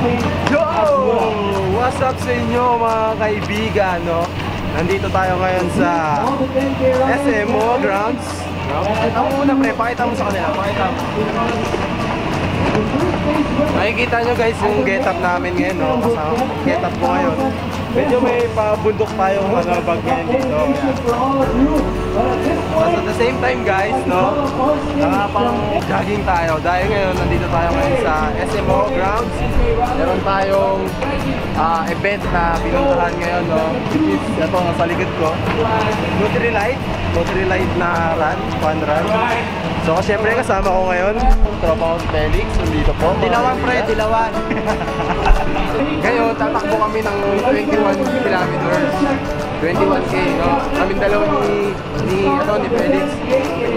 Yo! What's up sa inyo mga kaibigan, no? Nandito tayo ngayon sa SMO Grounds. Pakita mo muna pre, pakita mo sa kanila, pakita mo. Makikita nyo guys yung get-up namin ngayon, no? Kasama get-up ko ngayon. Medyo may pabundok tayong bag ngayon dito. At at the same time guys, no? Nakapang jogging tayo. Dahil ngayon, nandito tayo ngayon sa SMO Grounds. Meron tayong event na pinuntahan ngayon, no? Which is, ito nga sa likod ko, Nutrilite na run, fun run. So syempre kasama ko ngayon, tropa ko si Felix, nandito po. Dilawan pre, dilawan. Ngayon, tatakbo kami ng 21 kilometers. 21K, no? Kaming dalawa ni Felix.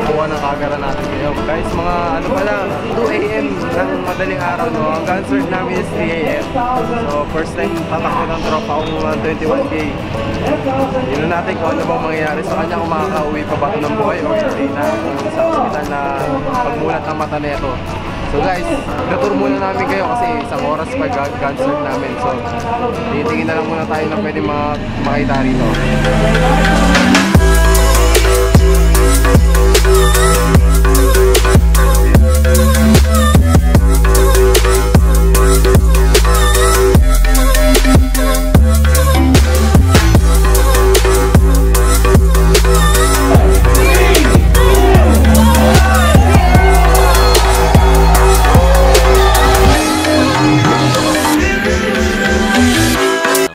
Kuha ng camera natin ngayon. Guys, mga ano pala, 2 AM ng madaling araw, no? Ang concert namin is 3 AM. So, first time tatakbo ng tropa kong 21K. Yun natin kung ano bang mangyayari sa kanya, kung makaka-uwi pa ba ito ng buhay o hindi na sa hospital na pagmulat ng mata nito. So guys, na-tour muna namin kayo kasi isang oras pa concert namin. So, titingin na lang muna tayo na pwede makita rito.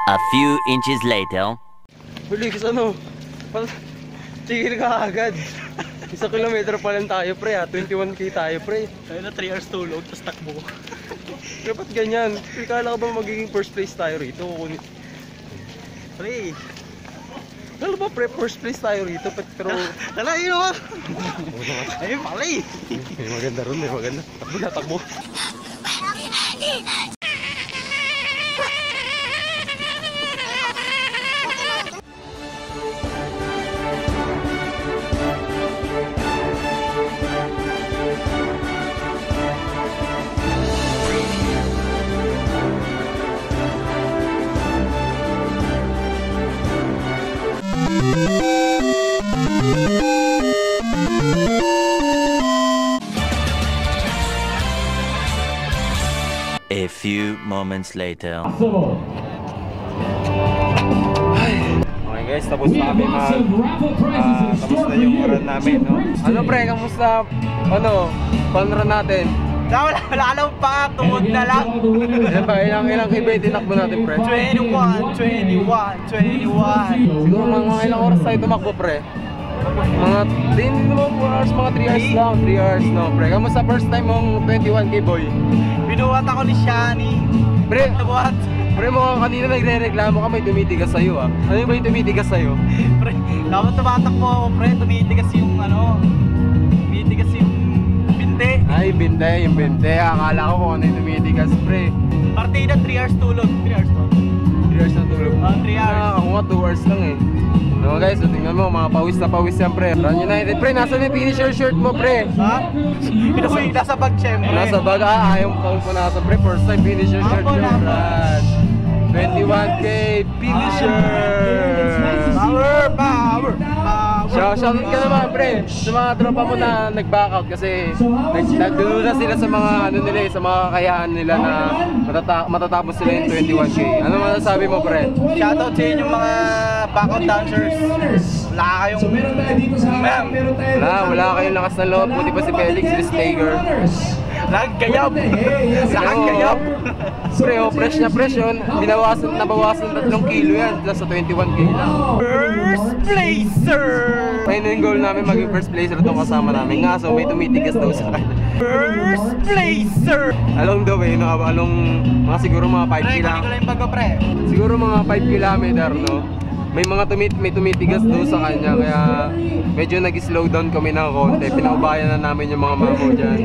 A few inches later. Felix, ano? Tigil ka agad. 1 kilometro pa lang tayo pre, 21K tayo pre. Tayo na 3 hours tulog, tapos takbo. Dapat ganyan. Kala ka ba magiging first place tayo rito? Pre, Lalo ba pre, first place tayo rito? Pero... tala yun mo! Ayun pala eh! May maganda ron, may maganda. Takbo na, takbo. A few moments later. Okay guys, tapos na kami tapos na yung run namin, no? Ano pre, kamusta? Ano, fun run natin? Wala lang pa, tungod na lang! Yan ba, ilang event tinakbo natin pre? 21. Siguro mga ilang oras tayo tumakbo pre? Mga 4 hours, mga 3 hours lang, 3 hours no pre. Kamusta first time mong 21K boy? Binuhat ako ni Shani. Pre, Nabuhat. pre mo kanina nagre-reklamo ka may tumitigas sa'yo ah. Ano ba yung tumitigas sa'yo? Pre, dapat tumatakbo ako pre, tumitigas yung ano, tumitigas yung binte. Ay, binte, yung binte. Akala ko kung ano yung tumitigas pre. Partida 3 hours tulog, 3 hours to. 3 hours na tulog. 3 hours. Ako nga 2 hours lang eh. No guys, so tingnan mo, mga pawis na pawis yan pre. Run United pre, nasa yung finisher shirt mo pre? Ha? Pinuwi, nasa bag syempre. Nasa bag, ayaw mo nasa pre. First time finisher shirt Ako, yung brand. 21K finisher. Power, power, power. Shoutout ka naman pre sa mga tropa mo na nag-backout kasi nagdududa sila sa mga ano nila sa mga kakayahan nila na matatapos sila yung 21K. Ano masasabi mo pre? Shoutout sa inyo mga backout dancers. Wala kayong Wala kayong lakas ng loob. Buti pa si Felix, si Stager. Nagkayap! Saan kayap? Pre, fresh na fresh yun. Nabawasan 3 kilo yan. Plus sa 21K lang. First placer! Ayun yung goal namin maging first placer itong kasama namin. Nga, so may tumitigas daw sa kanya. First placer! Along the way, no? Along mga siguro mga 5 Pre, kunin km. ko lang yung bago pre. Siguro mga 5 kilometer, no? May mga tumitigas daw sa kanya. Kaya medyo nag-slow down kami ng konti. Pinaubayan na namin yung mga mamo dyan.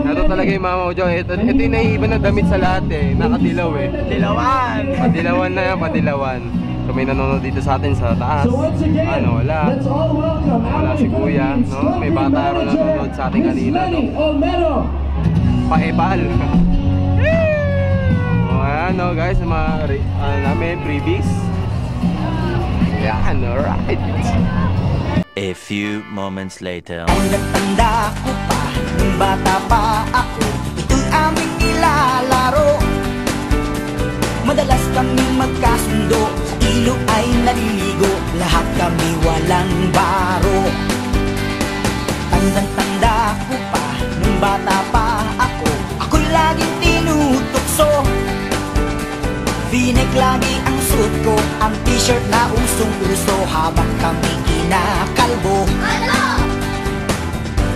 Ito talaga yung mamo dyan. Ito yung naiiba na damit sa lahat eh. Nakadilaw eh. Dilawan! Padilawan na yan, padilawan. So may nanonood dito sa atin sa taas. Ano, wala. Wala si kuya, no? May bata rin nanonood sa atin kanina, no? Paebal. Yan no guys, mga namin freebies. Yan, alright. A few moments later. Tanda ko pa, nung bata pa ako, ito'y aming nilalaro. Madalas kaming magkasundo, sa ilog ay naliligo, lahat kami walang baro. Tandang-tanda ko pa, nung bata pa ako laging tinutukso. V-neck lagi ang suot ko, ang t-shirt na usong-uso, habang kami kinakalbo.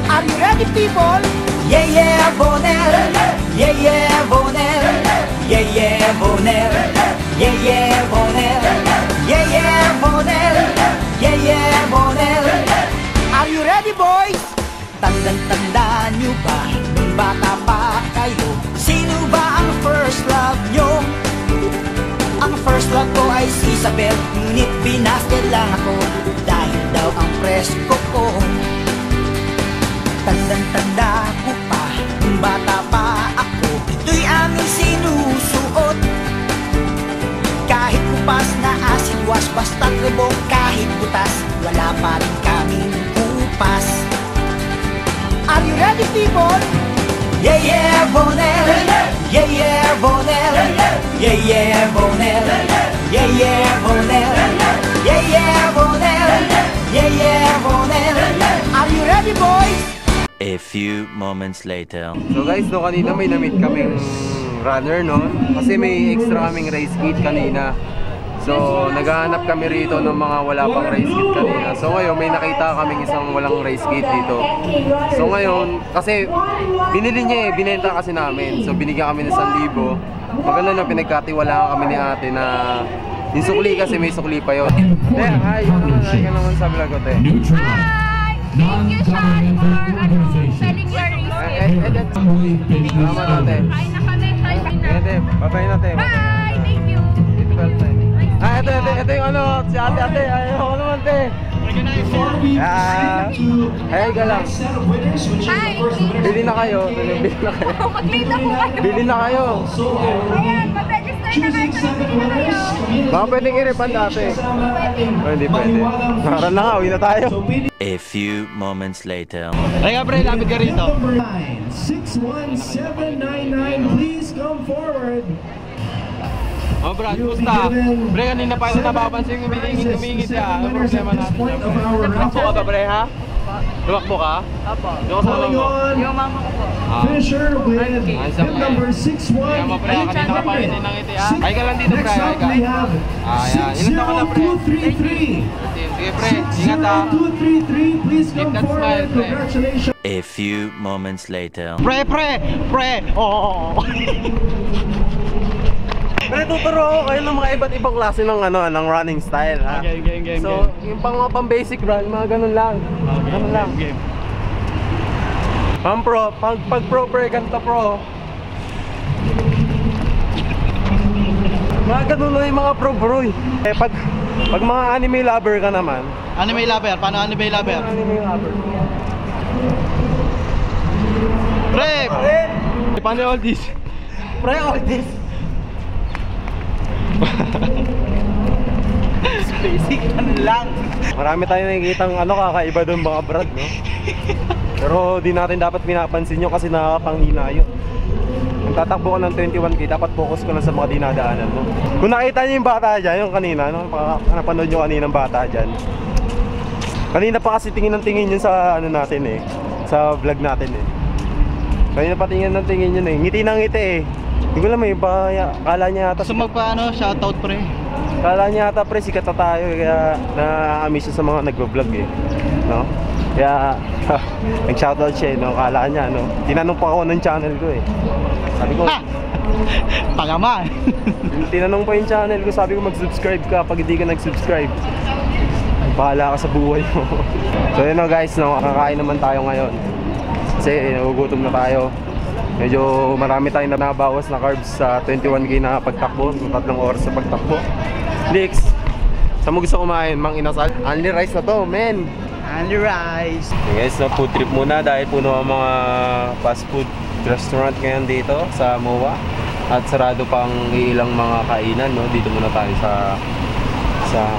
Are you ready, people? Yeah, yeah, Bonel. Yeah, yeah, Bonel. Yeah, yeah, Bonel. Yeah, yeah, Bonel. Yeah, yeah, Bonel. Yeah, yeah, Bonel. Are you ready, boys? Tandang-tanda nyo ba, nung bata pa kayo, sino ba ang first love nyo? Ang first love ko ay si Isabel, ngunit binasted lang ako dahil daw ang presko ko. Tandang-tanda ko pa, nung bata pa ako, ito'y aming sinusuot. Kahit kupas na acid wash, basta't lubog kahit butas, wala pa rin kaming kupas. Are you ready, people? Yeah, yeah, Bonel. Yeah, yeah, Bonel. Yeah, yeah, Bonel. Yeah, yeah, Bonel. Yeah, yeah, Bonel. Yeah, yeah, Bonel. Are you ready, boys? A few moments later. So guys, no, kanina may na-meet kaming runner, no? Kasi may extra kaming race kit kanina. So, naghahanap kami rito ng mga wala pang race kit kanina. So ngayon, may nakita kaming isang walang race kit dito. So ngayon, kasi binili niya eh, binenta kasi namin. So binigyan kami ng 1,000. Maganda na pinagkatiwalaan kami ni ate na yung sukli kasi may sukli pa yun. Te, hi! Hi ka naman sa vlog ko, te. Hi! Thank you, Sean, for selling your race. Salamat ate. Hi na kami. Hi, Ate, babay na te. Bye! Thank you. Dito ka tayo. Ah, ito yung ano, si ate, ayaw ko naman te. Ay, ka lang. Hi! Bili na kayo, bili na kayo. Mag-late na po kayo. Bili na kayo. Ayan, mag-register na kayo. Bili na kayo. Baka pwedeng i-refund ate. Oh, hindi pwede. Nakaraan na nga, uwi na tayo. A few moments later. Ay nga pre, lapit ka rito. 61799, please come forward. Oh Brad, kumusta? Pre, kanina pa rin napapansin yung humingit siya. Ano problema natin? Tumakbo ka ba pre ha? Tumakbo ka? Apo. Yung kasama mo? Yung mama ko po. Finisher with pin number Kaya mo pre, kanina ka pa rin nangiti ha? Ay ka lang dito pre, Next ay up ka. we have Ayan, ilan taon ka na pre? 60233. Sige pre, ingat ha. 60233, please Keep come that smile, forward. pre. Congratulations. A few moments later. Pre! Oh. Pre, tuturo ako kayo ng mga iba't ibang klase ng ano, ng running style ha. Game. So, yung mga pang basic run, mga ganun lang. Ganun lang. Game. Pang pro, pag pro pre, ganito pro. Mga ganun lang yung mga pro bro eh. Pag mga anime lover ka naman. Anime lover? Paano anime lover? Anime lover. Pre! Paano all this? Pre, all this. Basic lang. Marami tayong nakikitang ano, kakaiba doon mga brad, no? Pero di natin dapat pinapansin nyo kasi nakakapanghina yun. Kung tatakbo ka ng 21K, dapat focus ka lang sa mga dinadaanan mo. Kung nakita nyo yung bata dyan, yung kanina, no? Napanood nyo kanina ng bata dyan. Kanina pa kasi tingin ng tingin yun sa ano natin eh, sa vlog natin eh. Kanina pa tingin ng tingin yun eh, ngiti na ngiti eh. Hindi ko alam eh, kala niya ata Gusto magpaano, shoutout pre. kala niya ata pre, sikat na tayo eh, kaya na-amaze siya sa mga nagbablog eh, no? Kaya nag-shoutout siya eh, no? Kala niya, no? Tinanong pa ako ng channel ko eh. Sabi ko, Ha! Pangaman! tinanong pa yung channel ko, sabi ko mag-subscribe ka. Pag hindi ka nag-subscribe, bahala ka sa buhay mo. So yun know, guys, no? Kakain naman tayo ngayon kasi nagugutom na tayo. Medyo marami tayong nabawas na carbs sa 21K na pagtakbo, 3 oras sa pagtakbo. Lex, saan mo gusto kumain? Mang Inasal? Only rice na to, men! Only rice! Okay guys, food trip muna dahil puno ang mga fast food restaurant ngayon dito sa MOA. At sarado pang ilang mga kainan, no? Dito muna tayo sa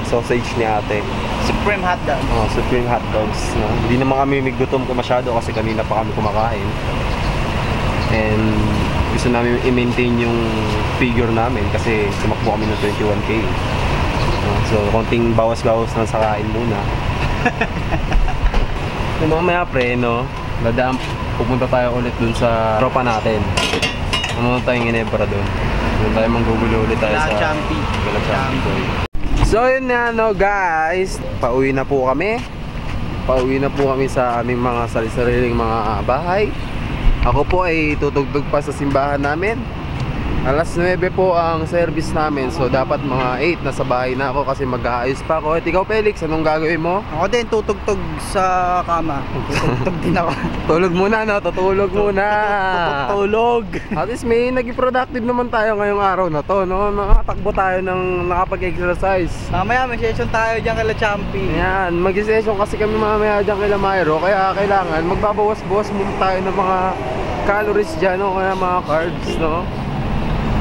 sausage ni ate. Supreme hotdog. Oh, Supreme hot dogs, no? Hindi naman kami migutom masyado kasi kanina pa kami kumakain. And gusto namin i-maintain yung figure namin kasi tumakbo kami ng 21K. So, konting bawas-bawas na sa kain muna. So, mamaya pre, no? Pupunta tayo ulit dun sa tropa natin. Ano tayong Ginebra dun? Doon tayo manggugulo ulit tayo sa Champi. Boy. So yun na no guys, pauwi na po kami. Pauwi na po kami sa aming mga sariling mga bahay. Ako po ay tutugtog pa sa simbahan namin. Alas 9 po ang service namin. So dapat mga 8 nasa bahay na ako kasi mag-aayos pa ako. At ikaw Felix, anong gagawin mo? Ako din, tutugtog sa kama. Tutugtog din ako. Tulog muna no, tutulog muna. Tulog. At least may naging productive naman tayo ngayong araw na to, no? Nakatakbo tayo ng nakapag-exercise. Mamaya may session tayo dyan kay La Champi. Ayan, mag-session kasi kami mamaya dyan kay Mayro. Kaya kailangan magbabawas-bawas muna tayo ng mga calories dyan, no? Kaya mga carbs, no?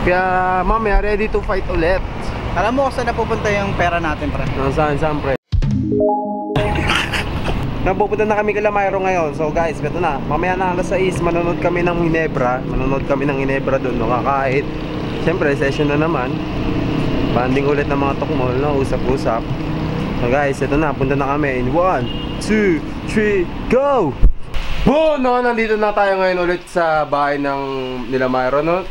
Kaya mamaya ready to fight ulit. Alam mo kung saan napupunta yung pera natin, pre? Saan pre? Napupunta na kami kay Mayro ngayon. So guys, ito na. Mamaya na alas 6, manonood kami ng Ginebra. Manonood kami ng Ginebra doon, no? Kakahit. Siyempre, session na naman. Banding ulit ng mga tukmol, no? Usap-usap. So guys, ito na. Punta na kami in 1, 2, 3, go! Boom! No, nandito na tayo ngayon ulit sa bahay ng nila Mayro, no?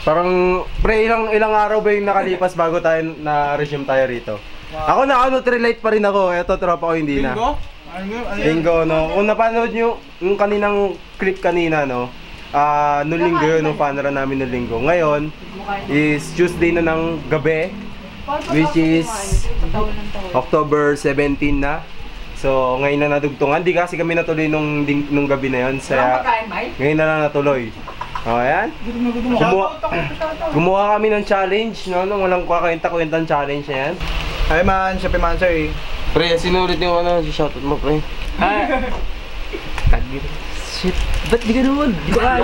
Parang, pre, ilang araw ba yung nakalipas bago tayo na-resume tayo rito? Wow. Ako na-relate pa rin ako. Eto, tropa ko hindi na. Linggo, no? Kung napanood nyo yung kaninang clip kanina, no? Nung linggo yun, nung panara namin ng linggo. Ngayon, is Tuesday na ng gabi, which is October 17 na. So, ngayon na nadugtungan. Di kasi kami natuloy nung gabi na yun. Ngayon na lang natuloy. O, ayan. Gumawa kami ng challenge, no? Nung walang kwenta-kwentang challenge na yan. Hi man, Shopee man sir. Pre, sinulit yung ano, shoutout mo, pre. Shit, ba't di ganun? Di ba kaya?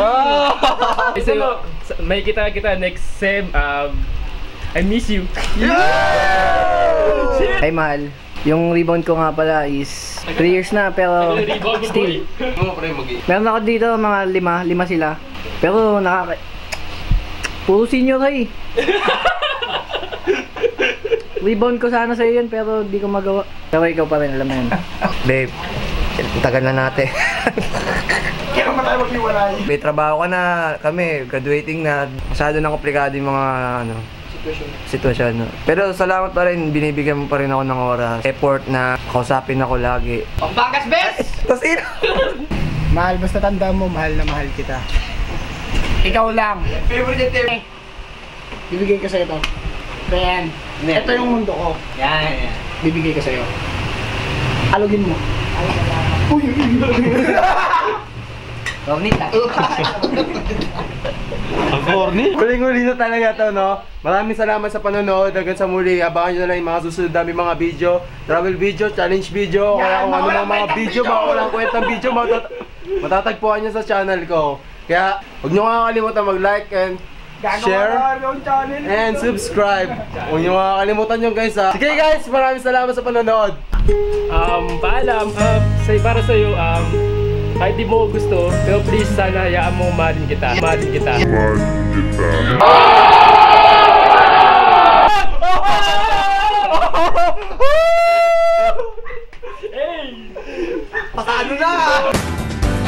So, may kita next Seb, I miss you. Hey mahal, yung rebound ko nga pala is 3 years na pero still. Meron ako dito mga lima sila. Pero puro senior eh. Rebound ko sana sa'yo yun pero di ko magawa. Pero ikaw pa rin, alam mo yun. Babe, tagal na natin. Kaya naman tayo maghiwalay. May trabaho ka na, kami, graduating na. Masyado na komplikado yung mga sitwasyon. No? Pero salamat pa rin, binibigyan mo pa rin ako ng oras. Effort na kausapin ako lagi. Pampangas best! Tapos ino! Mahal, basta tandaan mo, mahal na mahal kita. Ikaw lang. Favorite team. Bibigay ko sa'yo to. Ayan. Ito yung mundo ko. Yan. Bibigay ko sa'yo. Alugin mo. Uy! Cornita. Ang corny. Huling-huli na talaga to, no? Maraming salamat sa panonood. Hanggang sa muli, abangan nyo na lang yung mga susunod namin mga video. Travel video, challenge video, kaya kung ano mga video, mga walang kwentang video, matatagpuan nyo sa channel ko. Kaya, huwag nyo kakalimutan mag-like and share and subscribe. Huwag nyo kakalimutan yun guys ha. Sige guys, maraming salamat sa panonood. Paalam, para sa'yo, kahit di mo gusto, pero please sana hayaan mo mahalin kita. Mahalin kita. Pasado na!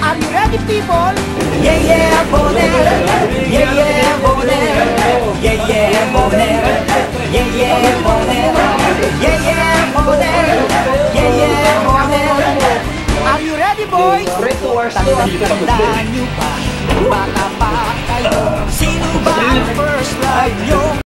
Are you ready, people? Yeah, yeah, boner. Yeah, yeah, boner. Yeah, yeah, boner. Yeah, yeah, boner. Yeah, yeah, boner. Yeah, yeah, boner. Are you ready, boys? Tandaan nyo pa, bata pa kayo. Sino ba ang first love nyo?